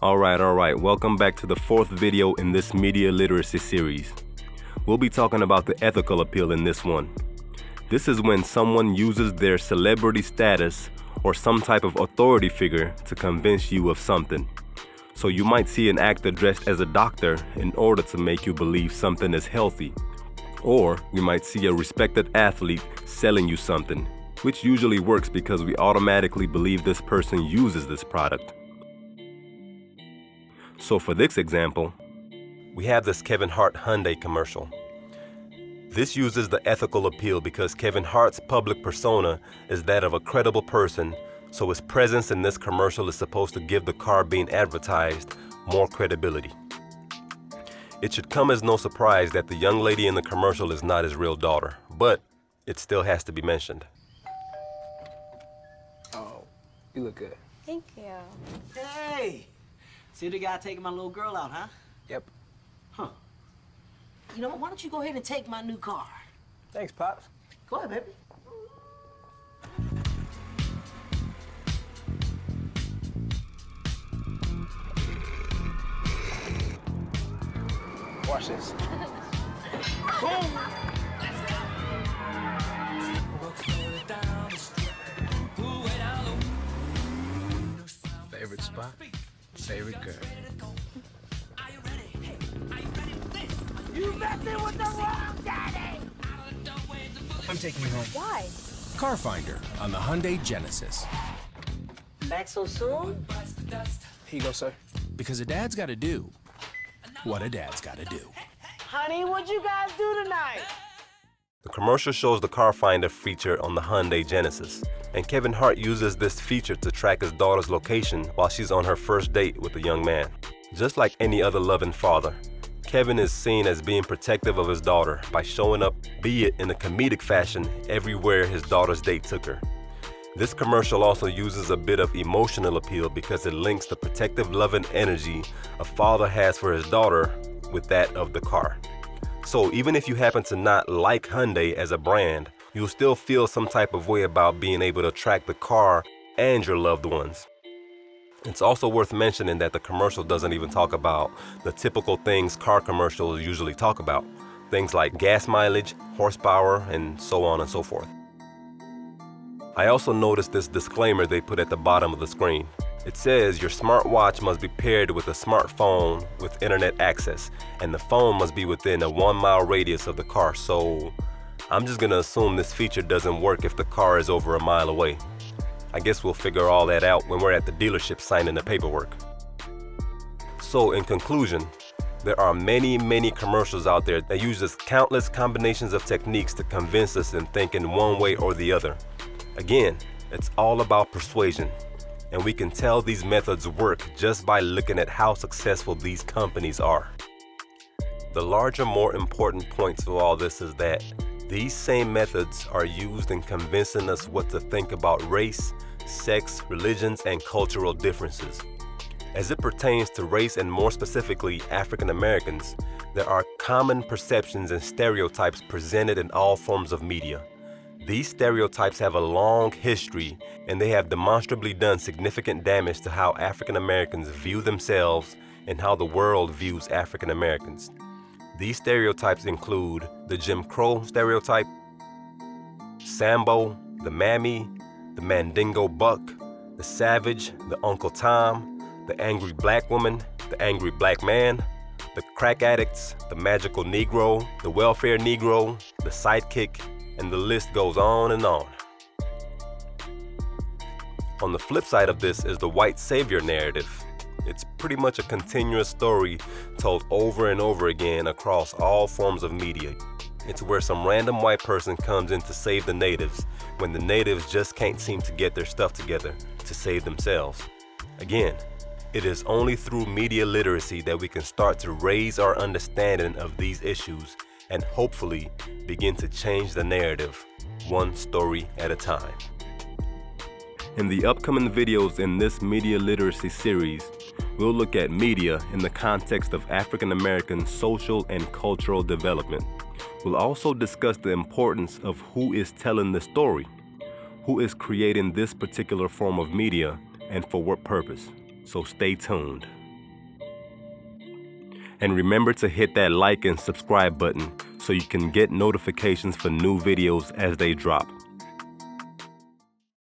Alright, welcome back to the fourth video in this media literacy series. We'll be talking about the ethical appeal in this one. This is when someone uses their celebrity status or some type of authority figure to convince you of something. So you might see an actor dressed as a doctor in order to make you believe something is healthy. Or you might see a respected athlete selling you something, which usually works because we automatically believe this person uses this product. So for this example, we have this Kevin Hart Hyundai commercial. This uses the ethical appeal because Kevin Hart's public persona is that of a credible person, so his presence in this commercial is supposed to give the car being advertised more credibility. It should come as no surprise that the young lady in the commercial is not his real daughter, but it still has to be mentioned. Oh, you look good. Thank you. Hey! See the guy taking my little girl out, huh? Yep. Huh. You know what? Why don't you go ahead and take my new car? Thanks, Pops. Go ahead, baby. Watch this. Favorite spot? Favorite girl. You messing with the wrong daddy! I'm taking you home. Why? Car Finder on the Hyundai Genesis. Back so soon? Here you go, sir. Because a dad's got to do what a dad's got to do. Honey, what'd you guys do tonight? The commercial shows the car finder feature on the Hyundai Genesis, and Kevin Hart uses this feature to track his daughter's location while she's on her first date with a young man. Just like any other loving father, Kevin is seen as being protective of his daughter by showing up, be it in a comedic fashion, everywhere his daughter's date took her. This commercial also uses a bit of emotional appeal because it links the protective loving energy a father has for his daughter with that of the car. So even if you happen to not like Hyundai as a brand, you'll still feel some type of way about being able to track the car and your loved ones. It's also worth mentioning that the commercial doesn't even talk about the typical things car commercials usually talk about. Things like gas mileage, horsepower, and so on and so forth. I also noticed this disclaimer they put at the bottom of the screen. It says your smartwatch must be paired with a smartphone with internet access, and the phone must be within a 1-mile radius of the car, so I'm just gonna assume this feature doesn't work if the car is over a mile away. I guess we'll figure all that out when we're at the dealership signing the paperwork. So in conclusion, there are many commercials out there that use countless combinations of techniques to convince us in thinking one way or the other. Again, it's all about persuasion, and we can tell these methods work just by looking at how successful these companies are. The larger, more important point to all this is that these same methods are used in convincing us what to think about race, sex, religions, and cultural differences. As it pertains to race and more specifically African Americans, there are common perceptions and stereotypes presented in all forms of media. These stereotypes have a long history, and they have demonstrably done significant damage to how African Americans view themselves and how the world views African Americans. These stereotypes include the Jim Crow stereotype, Sambo, the Mammy, the Mandingo Buck, the Savage, the Uncle Tom, the angry black woman, the angry black man, the crack addicts, the magical Negro, the welfare Negro, the sidekick, and the list goes on and on. On the flip side of this is the white savior narrative. It's pretty much a continuous story told over and over again across all forms of media. It's where some random white person comes in to save the natives when the natives just can't seem to get their stuff together to save themselves. Again, it is only through media literacy that we can start to raise our understanding of these issues and hopefully begin to change the narrative, one story at a time. In the upcoming videos in this media literacy series, we'll look at media in the context of African American social and cultural development. We'll also discuss the importance of who is telling the story, who is creating this particular form of media, and for what purpose. So stay tuned. And remember to hit that like and subscribe button so you can get notifications for new videos as they drop.